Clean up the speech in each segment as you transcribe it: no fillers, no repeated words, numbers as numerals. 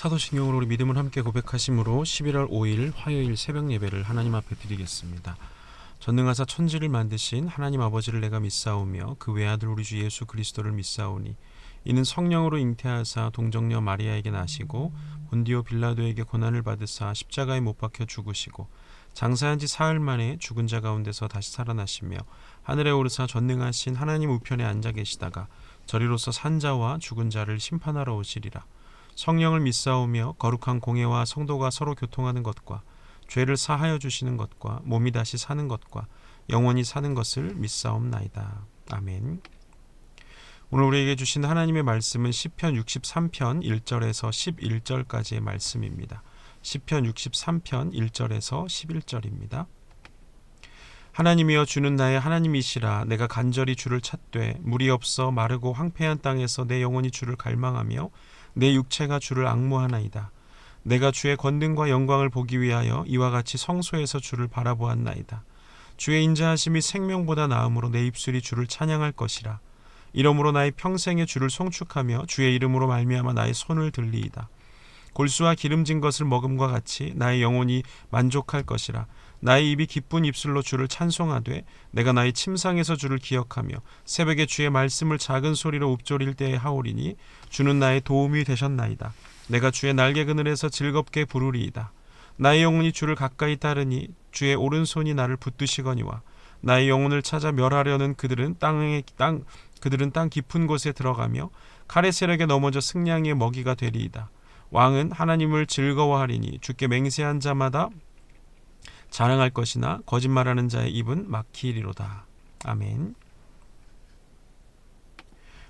사도신경으로 우리 믿음을 함께 고백하심으로 11월 5일 화요일 새벽 예배를 하나님 앞에 드리겠습니다. 전능하사 천지를 만드신 하나님 아버지를 내가 믿사오며 그 외아들 우리 주 예수 그리스도를 믿사오니 이는 성령으로 잉태하사 동정녀 마리아에게 나시고 본디오 빌라도에게 고난을 받으사 십자가에 못 박혀 죽으시고 장사한 지 사흘 만에 죽은 자 가운데서 다시 살아나시며 하늘에 오르사 전능하신 하나님 우편에 앉아 계시다가 저리로서 산자와 죽은 자를 심판하러 오시리라. 성령을 믿사오며 거룩한 공회와 성도가 서로 교통하는 것과 죄를 사하여 주시는 것과 몸이 다시 사는 것과 영원히 사는 것을 믿사옵나이다. 아멘. 오늘 우리에게 주신 하나님의 말씀은 시편 63편 1절에서 11절까지의 말씀입니다. 시편 63편 1절에서 11절입니다. 하나님이여 주는 나의 하나님이시라. 내가 간절히 주를 찾되 물이 없어 마르고 황폐한 땅에서 내 영혼이 주를 갈망하며 내 육체가 주를 앙모하나이다. 내가 주의 권능과 영광을 보기 위하여 이와 같이 성소에서 주를 바라보았나이다. 주의 인자하심이 생명보다 나음으로 내 입술이 주를 찬양할 것이라. 이러므로 나의 평생에 주를 송축하며 주의 이름으로 말미암아 나의 손을 들리이다. 골수와 기름진 것을 먹음과 같이 나의 영혼이 만족할 것이라. 나의 입이 기쁜 입술로 주를 찬송하되 내가 나의 침상에서 주를 기억하며 새벽에 주의 말씀을 작은 소리로 읊조릴 때에 하오리니 주는 나의 도움이 되셨나이다. 내가 주의 날개 그늘에서 즐겁게 부르리이다. 나의 영혼이 주를 가까이 따르니 주의 오른손이 나를 붙드시거니와 나의 영혼을 찾아 멸하려는 그들은 땅 깊은 곳에 들어가며 칼의 세력에 넘어져 승냥이의 먹이가 되리이다. 왕은 하나님을 즐거워하리니 주께 맹세한 자마다 자랑할 것이나 거짓말하는 자의 입은 막히리로다. 아멘.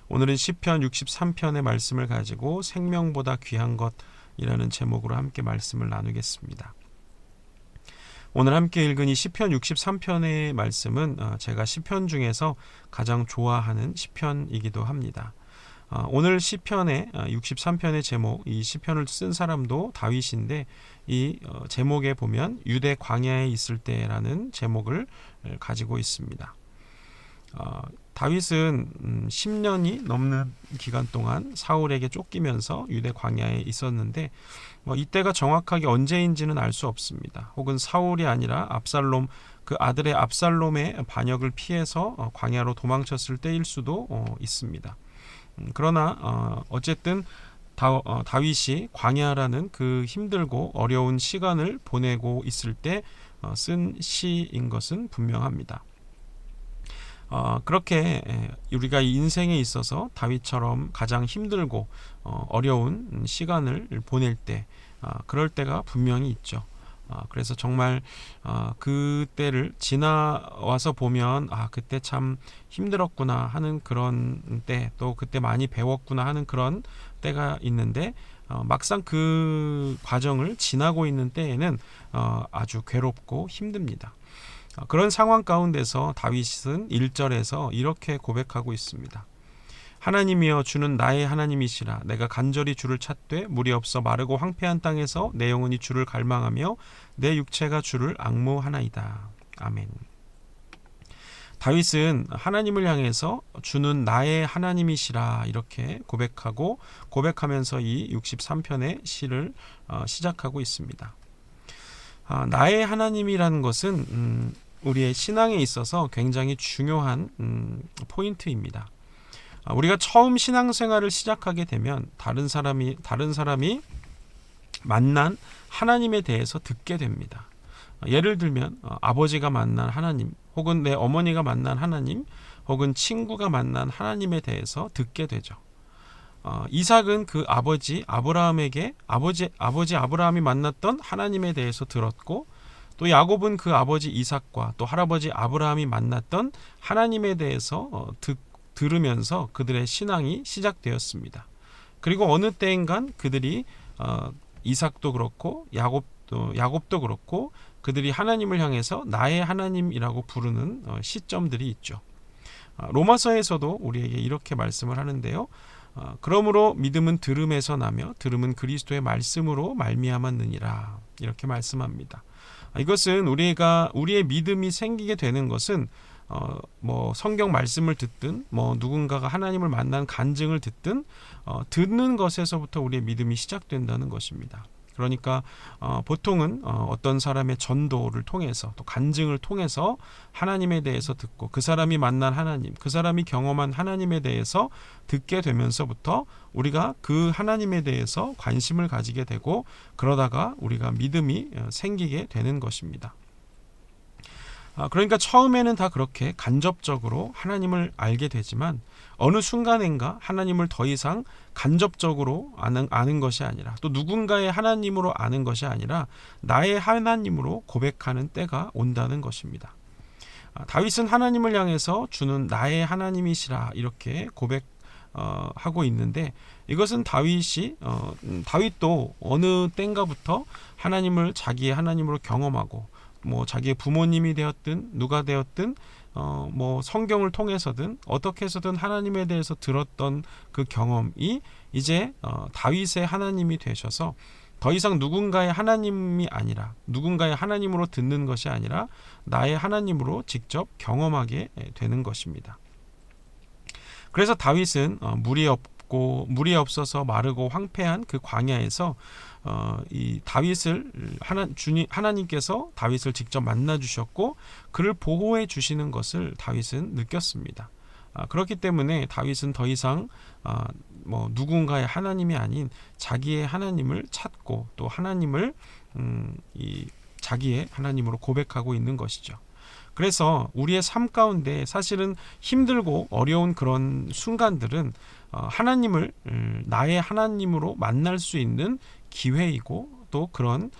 오늘은 시편 63편의 말씀을 가지고 생명보다 귀한 것이라는 제목으로 함께 말씀을 나누겠습니다. 오늘 함께 읽은 이 시편 63편의 말씀은 제가 시편 중에서 가장 좋아하는 시편이기도 합니다. 오늘 시편의 63편의 제목, 이 시편을 쓴 사람도 다윗인데 이 제목에 보면 유대 광야에 있을 때라는 제목을 가지고 있습니다. 다윗은 10년이 넘는 기간 동안 사울에게 쫓기면서 유대 광야에 있었는데 이때가 정확하게 언제인지는 알 수 없습니다. 혹은 사울이 아니라 압살롬, 그 아들의 압살롬의 반역을 피해서 광야로 도망쳤을 때일 수도 있습니다. 그러나 어쨌든 다윗이 광야라는 그 힘들고 어려운 시간을 보내고 있을 때 쓴 시인 것은 분명합니다. 그렇게 우리가 인생에 있어서 다윗처럼 가장 힘들고 어려운 시간을 보낼 때 그럴 때가 분명히 있죠. 그래서 정말 그때를 지나와서 보면 그때 참 힘들었구나 하는 그런 때, 또 그때 많이 배웠구나 하는 그런 때가 있는데 막상 그 과정을 지나고 있는 때에는 아주 괴롭고 힘듭니다. 그런 상황 가운데서 다윗은 1절에서 이렇게 고백하고 있습니다. 하나님이여 주는 나의 하나님이시라. 내가 간절히 주를 찾되 물이 없어 마르고 황폐한 땅에서 내 영혼이 주를 갈망하며 내 육체가 주를 앙모하나이다. 아멘. 다윗은 하나님을 향해서 주는 나의 하나님이시라 이렇게 고백하면서 이 63편의 시를 시작하고 있습니다. 나의 하나님이라는 것은 우리의 신앙에 있어서 굉장히 중요한 포인트입니다. 우리가 처음 신앙생활을 시작하게 되면 다른 사람이 만난 하나님에 대해서 듣게 됩니다. 예를 들면 아버지가 만난 하나님, 혹은 내 어머니가 만난 하나님, 혹은 친구가 만난 하나님에 대해서 듣게 되죠. 이삭은 그 아버지 아브라함이 만났던 하나님에 대해서 들었고, 또 야곱은 그 아버지 이삭과 또 할아버지 아브라함이 만났던 하나님에 대해서 들으면서 그들의 신앙이 시작되었습니다. 그리고 어느 때인간 그들이 이삭도 그렇고 야곱도 그렇고 그들이 하나님을 향해서 나의 하나님이라고 부르는 시점들이 있죠. 로마서에서도 우리에게 이렇게 말씀을 하는데요. 그러므로 믿음은 들음에서 나며 들음은 그리스도의 말씀으로 말미암았느니라 이렇게 말씀합니다. 이것은 우리의 믿음이 생기게 되는 것은 뭐 성경 말씀을 듣든 뭐 누군가가 하나님을 만난 간증을 듣든 듣는 것에서부터 우리의 믿음이 시작된다는 것입니다. 그러니까 보통은 어떤 사람의 전도를 통해서 또 간증을 통해서 하나님에 대해서 듣고 그 사람이 만난 하나님, 그 사람이 경험한 하나님에 대해서 듣게 되면서부터 우리가 그 하나님에 대해서 관심을 가지게 되고 그러다가 우리가 믿음이 생기게 되는 것입니다. 그러니까 처음에는 다 그렇게 간접적으로 하나님을 알게 되지만 어느 순간인가 하나님을 더 이상 간접적으로 아는 것이 아니라 또 누군가의 하나님으로 아는 것이 아니라 나의 하나님으로 고백하는 때가 온다는 것입니다. 다윗은 하나님을 향해서 주는 나의 하나님이시라 이렇게 고백하고 있는데 이것은 다윗도 어느 때인가부터 하나님을 자기의 하나님으로 경험하고 뭐 자기의 부모님이 되었든 누가 되었든 뭐 성경을 통해서든 어떻게 해서든 하나님에 대해서 들었던 그 경험이 이제 다윗의 하나님이 되셔서 더 이상 누군가의 하나님이 아니라 누군가의 하나님으로 듣는 것이 아니라 나의 하나님으로 직접 경험하게 되는 것입니다. 그래서 다윗은 물이 없어서 마르고 황폐한 그 광야에서 이 다윗을 하나님께서 다윗을 직접 만나 주셨고 그를 보호해 주시는 것을 다윗은 느꼈습니다. 그렇기 때문에 다윗은 더 이상 뭐 누군가의 하나님이 아닌 자기의 하나님을 찾고 또 하나님을 자기의 하나님으로 고백하고 있는 것이죠. 그래서 우리의 삶 가운데 사실은 힘들고 어려운 그런 순간들은 하나님을 나의 하나님으로 만날 수 있는 기회이고 또 그런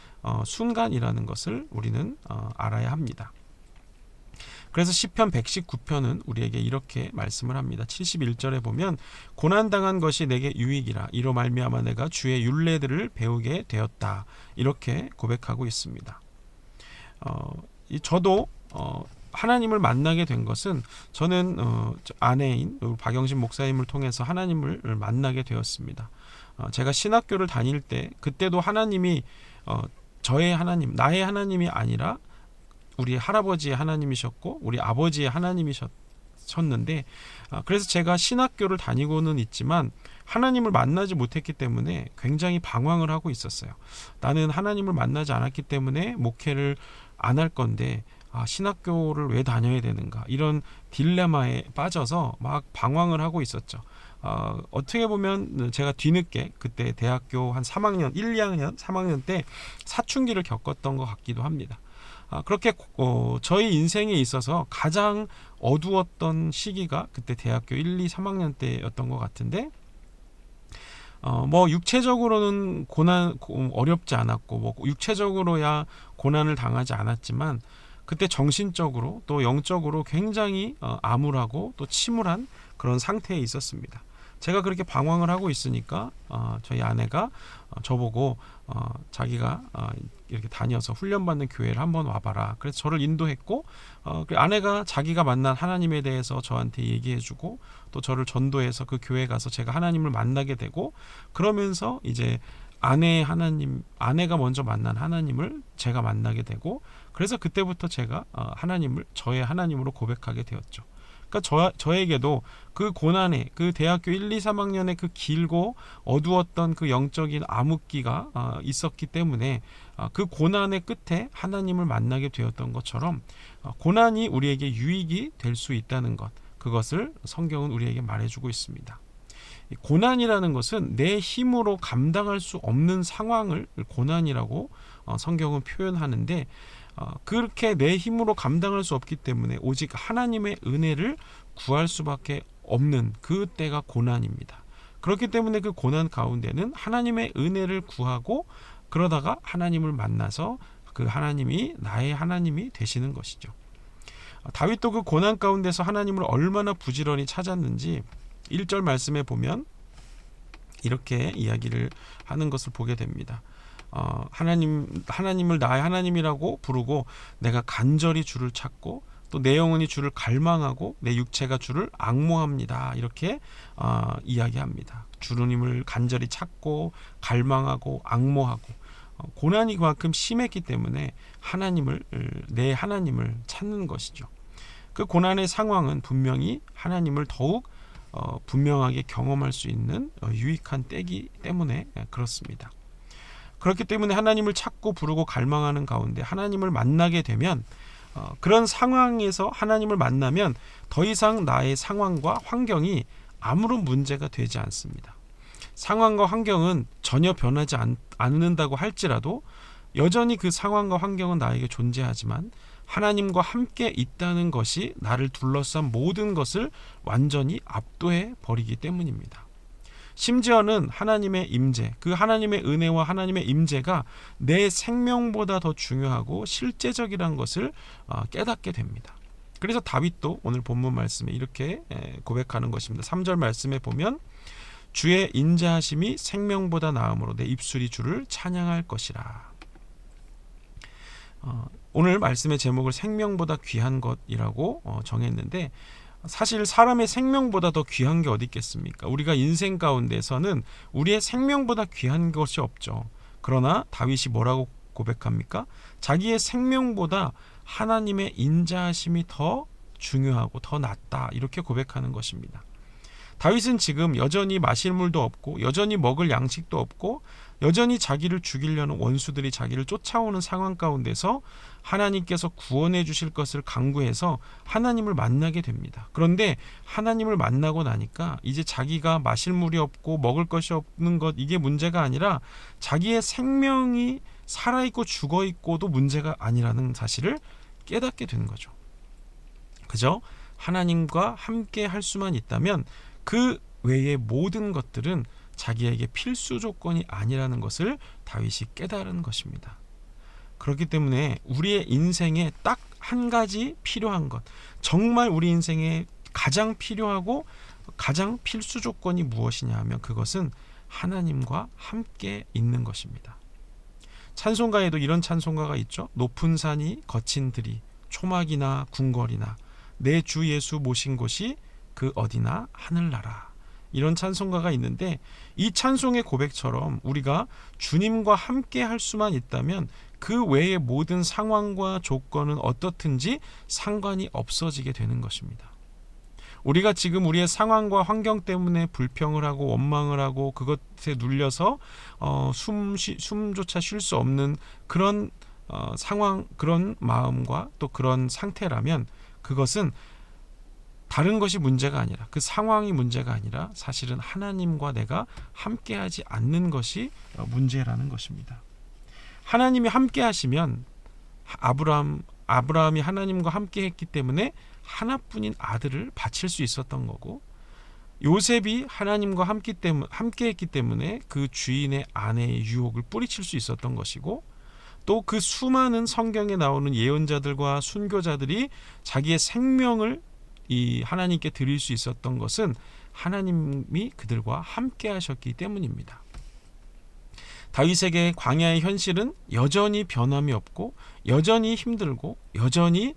순간이라는 것을 우리는 알아야 합니다. 그래서 시편 119편은 우리에게 이렇게 말씀을 합니다. 71절에 보면 고난당한 것이 내게 유익이라 이로 말미암아 내가 주의 율례들을 배우게 되었다 이렇게 고백하고 있습니다. 저도 하나님을 만나게 된 것은 저는 아내인 박영신 목사님을 통해서 하나님을 만나게 되었습니다. 제가 신학교를 다닐 때 그때도 하나님이 저의 하나님, 나의 하나님이 아니라 우리 할아버지의 하나님이셨고 우리 아버지의 하나님이셨는데 그래서 제가 신학교를 다니고는 있지만 하나님을 만나지 못했기 때문에 굉장히 방황을 하고 있었어요. 나는 하나님을 만나지 않았기 때문에 목회를 안 할 건데 신학교를 왜 다녀야 되는가 이런 딜레마에 빠져서 막 방황을 하고 있었죠. 어떻게 보면 제가 뒤늦게 그때 대학교 한 3학년, 1, 2학년, 3학년 때 사춘기를 겪었던 것 같기도 합니다. 그렇게 저희 인생에 있어서 가장 어두웠던 시기가 그때 대학교 1, 2, 3학년 때였던 것 같은데 뭐 육체적으로는 어렵지 않았고 뭐 육체적으로야 고난을 당하지 않았지만 그때 정신적으로 또 영적으로 굉장히 암울하고 또 침울한 그런 상태에 있었습니다. 제가 그렇게 방황을 하고 있으니까 저희 아내가 저보고 자기가 이렇게 다녀서 훈련받는 교회를 한번 와봐라. 그래서 저를 인도했고 아내가 자기가 만난 하나님에 대해서 저한테 얘기해주고 또 저를 전도해서 그 교회에 가서 제가 하나님을 만나게 되고 그러면서 이제 아내가 먼저 만난 하나님을 제가 만나게 되고 그래서 그때부터 제가 하나님을 저의 하나님으로 고백하게 되었죠. 그러니까 저에게도 그 고난의 그 대학교 1, 2, 3학년의 그 길고 어두웠던 그 영적인 암흑기가 있었기 때문에 그 고난의 끝에 하나님을 만나게 되었던 것처럼 고난이 우리에게 유익이 될 수 있다는 것 그것을 성경은 우리에게 말해주고 있습니다. 고난이라는 것은 내 힘으로 감당할 수 없는 상황을 고난이라고 성경은 표현하는데 그렇게 내 힘으로 감당할 수 없기 때문에 오직 하나님의 은혜를 구할 수밖에 없는 그 때가 고난입니다. 그렇기 때문에 그 고난 가운데는 하나님의 은혜를 구하고 그러다가 하나님을 만나서 그 하나님이 나의 하나님이 되시는 것이죠. 다윗도 그 고난 가운데서 하나님을 얼마나 부지런히 찾았는지 1절 말씀에 보면 이렇게 이야기를 하는 것을 보게 됩니다. 하나님을 나의 하나님이라고 부르고 내가 간절히 주를 찾고 또 내 영혼이 주를 갈망하고 내 육체가 주를 앙모합니다. 이렇게 이야기합니다. 주님을 간절히 찾고 갈망하고 앙모하고 고난이 그만큼 심했기 때문에 내 하나님을 찾는 것이죠. 그 고난의 상황은 분명히 하나님을 더욱 분명하게 경험할 수 있는 유익한 때이기 때문에 그렇습니다. 그렇기 때문에 하나님을 찾고 부르고 갈망하는 가운데 하나님을 만나게 되면 그런 상황에서 하나님을 만나면 더 이상 나의 상황과 환경이 아무런 문제가 되지 않습니다. 상황과 환경은 전혀 변하지 않는다고 할지라도 여전히 그 상황과 환경은 나에게 존재하지만 하나님과 함께 있다는 것이 나를 둘러싼 모든 것을 완전히 압도해 버리기 때문입니다. 심지어는 하나님의 임재, 그 하나님의 은혜와 하나님의 임재가 내 생명보다 더 중요하고 실제적이라는 것을 깨닫게 됩니다. 그래서 다윗도 오늘 본문 말씀에 이렇게 고백하는 것입니다. 3절 말씀에 보면 주의 인자하심이 생명보다 나음으로 내 입술이 주를 찬양할 것이라. 오늘 말씀의 제목을 생명보다 귀한 것이라고 정했는데 사실 사람의 생명보다 더 귀한 게 어디 있겠습니까? 우리가 인생 가운데서는 우리의 생명보다 귀한 것이 없죠. 그러나 다윗이 뭐라고 고백합니까? 자기의 생명보다 하나님의 인자하심이 더 중요하고 더 낫다 이렇게 고백하는 것입니다. 다윗은 지금 여전히 마실 물도 없고 여전히 먹을 양식도 없고 여전히 자기를 죽이려는 원수들이 자기를 쫓아오는 상황 가운데서 하나님께서 구원해 주실 것을 간구해서 하나님을 만나게 됩니다. 그런데 하나님을 만나고 나니까 이제 자기가 마실 물이 없고 먹을 것이 없는 것 이게 문제가 아니라 자기의 생명이 살아있고 죽어있고도 문제가 아니라는 사실을 깨닫게 되는 거죠. 그저 하나님과 함께 할 수만 있다면 그 외의 모든 것들은 자기에게 필수 조건이 아니라는 것을 다윗이 깨달은 것입니다. 그렇기 때문에 우리의 인생에 딱 한 가지 필요한 것, 정말 우리 인생에 가장 필요하고 가장 필수 조건이 무엇이냐 하면 그것은 하나님과 함께 있는 것입니다. 찬송가에도 이런 찬송가가 있죠. 높은 산이 거친 들이 초막이나 궁궐이나 내 주 예수 모신 곳이 그 어디나 하늘나라. 이런 찬송가가 있는데 이 찬송의 고백처럼 우리가 주님과 함께 할 수만 있다면 그 외의 모든 상황과 조건은 어떻든지 상관이 없어지게 되는 것입니다. 우리가 지금 우리의 상황과 환경 때문에 불평을 하고 원망을 하고 그것에 눌려서 숨조차 쉴 수 없는 그런 상황, 그런 마음과 또 그런 상태라면 그것은 다른 것이 문제가 아니라 그 상황이 문제가 아니라 사실은 하나님과 내가 함께하지 않는 것이 문제라는 것입니다. 하나님이 함께 하시면 아브라함이 하나님과 함께 했기 때문에 하나뿐인 아들을 바칠 수 있었던 거고 요셉이 하나님과 함께 했기 때문에 그 주인의 아내의 유혹을 뿌리칠 수 있었던 것이고 또 그 수많은 성경에 나오는 예언자들과 순교자들이 자기의 생명을 이 하나님께 드릴 수 있었던 것은 하나님이 그들과 함께 하셨기 때문입니다. 다윗에게 광야의 현실은 여전히 변함이 없고 여전히 힘들고 여전히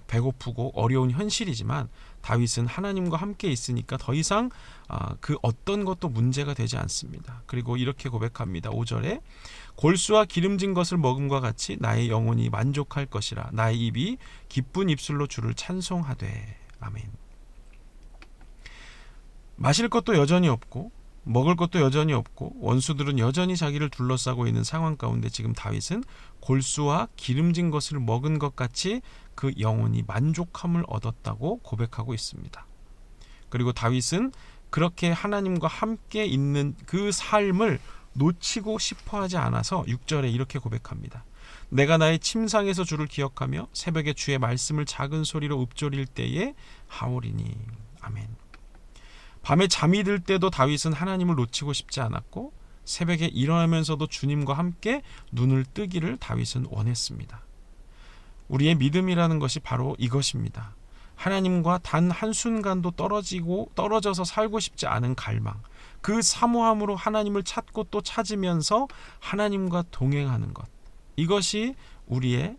배고프고 어려운 현실이지만 다윗은 하나님과 함께 있으니까 더 이상 그 어떤 것도 문제가 되지 않습니다. 그리고 이렇게 고백합니다. 5절에 골수와 기름진 것을 먹음과 같이 나의 영혼이 만족할 것이라 나의 입이 기쁜 입술로 주를 찬송하되. 아멘. 마실 것도 여전히 없고 먹을 것도 여전히 없고 원수들은 여전히 자기를 둘러싸고 있는 상황 가운데 지금 다윗은 골수와 기름진 것을 먹은 것 같이 그 영혼이 만족함을 얻었다고 고백하고 있습니다. 그리고 다윗은 그렇게 하나님과 함께 있는 그 삶을 놓치고 싶어 하지 않아서 6절에 이렇게 고백합니다. 내가 나의 침상에서 주를 기억하며 새벽에 주의 말씀을 작은 소리로 읊조릴 때에 하오리니. 아멘. 밤에 잠이 들 때도 다윗은 하나님을 놓치고 싶지 않았고 새벽에 일어나면서도 주님과 함께 눈을 뜨기를 다윗은 원했습니다. 우리의 믿음이라는 것이 바로 이것입니다. 하나님과 단 한순간도 떨어져서 살고 싶지 않은 갈망, 그 사모함으로 하나님을 찾고 또 찾으면서 하나님과 동행하는 것, 이것이 우리의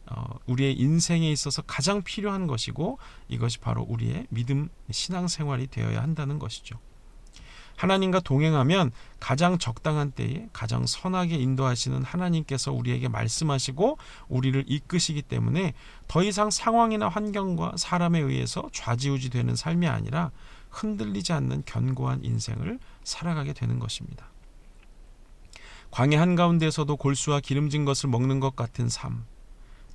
인생에 있어서 가장 필요한 것이고 이것이 바로 우리의 믿음 신앙생활이 되어야 한다는 것이죠. 하나님과 동행하면 가장 적당한 때에 가장 선하게 인도하시는 하나님께서 우리에게 말씀하시고 우리를 이끄시기 때문에 더 이상 상황이나 환경과 사람에 의해서 좌지우지되는 삶이 아니라 흔들리지 않는 견고한 인생을 살아가게 되는 것입니다. 광야 한가운데서도 골수와 기름진 것을 먹는 것 같은 삶,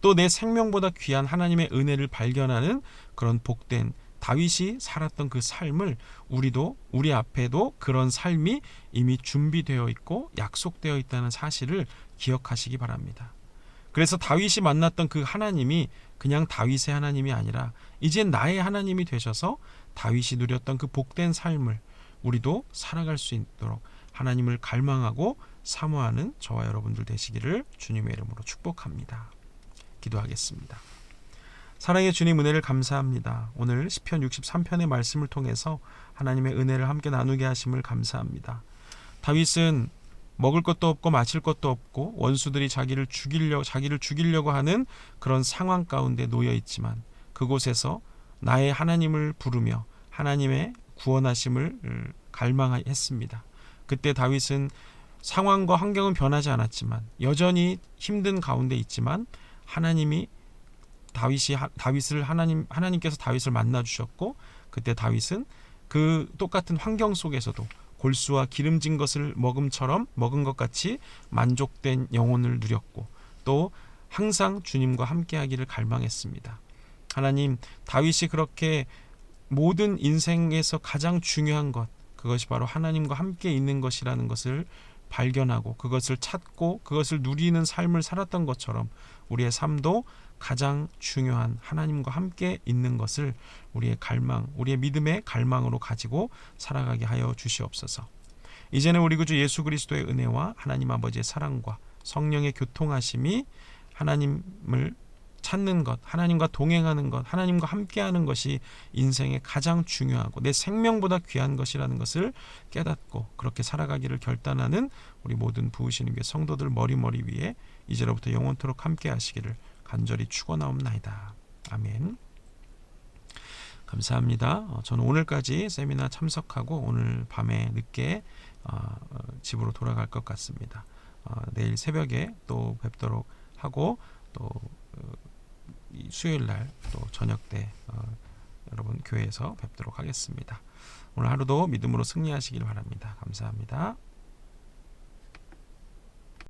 또 내 생명보다 귀한 하나님의 은혜를 발견하는 그런 복된 다윗이 살았던 그 삶을 우리 앞에도 그런 삶이 이미 준비되어 있고 약속되어 있다는 사실을 기억하시기 바랍니다. 그래서 다윗이 만났던 그 하나님이 그냥 다윗의 하나님이 아니라 이제 나의 하나님이 되셔서 다윗이 누렸던 그 복된 삶을 우리도 살아갈 수 있도록 하나님을 갈망하고 사모하는 저와 여러분들 되시기를 주님의 이름으로 축복합니다. 기도하겠습니다. 사랑의 주님, 은혜를 감사합니다. 오늘 시편 63편의 말씀을 통해서 하나님의 은혜를 함께 나누게 하심을 감사합니다. 다윗은 먹을 것도 없고 마실 것도 없고 원수들이 자기를 죽이려고 하는 그런 상황 가운데 놓여 있지만 그곳에서 나의 하나님을 부르며 하나님의 구원하심을 갈망했습니다. 그때 다윗은 상황과 환경은 변하지 않았지만 여전히 힘든 가운데 있지만 하나님께서 다윗을 만나 주셨고 그때 다윗은 그 똑같은 환경 속에서도 골수와 기름진 것을 먹은 것 같이 만족된 영혼을 누렸고 또 항상 주님과 함께하기를 갈망했습니다. 하나님, 다윗이 그렇게 모든 인생에서 가장 중요한 것, 그것이 바로 하나님과 함께 있는 것이라는 것을 발견하고 그것을 찾고 그것을 누리는 삶을 살았던 것처럼 우리의 삶도 가장 중요한 하나님과 함께 있는 것을 우리의 갈망, 우리의 믿음의 갈망으로 가지고 살아가게 하여 주시옵소서. 이제는 우리 구주 예수 그리스도의 은혜와 하나님 아버지의 사랑과 성령의 교통하심이 하나님을 찾는 것, 하나님과 동행하는 것, 하나님과 함께하는 것이 인생의 가장 중요하고 내 생명보다 귀한 것이라는 것을 깨닫고 그렇게 살아가기를 결단하는 우리 모든 부으시는 교회 성도들 머리 위에 이제로부터 영원토록 함께 하시기를 간절히 축원하옵나이다. 아멘. 감사합니다. 저는 오늘까지 세미나 참석하고 오늘 밤에 늦게 집으로 돌아갈 것 같습니다. 내일 새벽에 또 뵙도록 하고 또 수요일 날 또 저녁 때 여러분 교회에서 뵙도록 하겠습니다. 오늘 하루도 믿음으로 승리하시길 바랍니다. 감사합니다.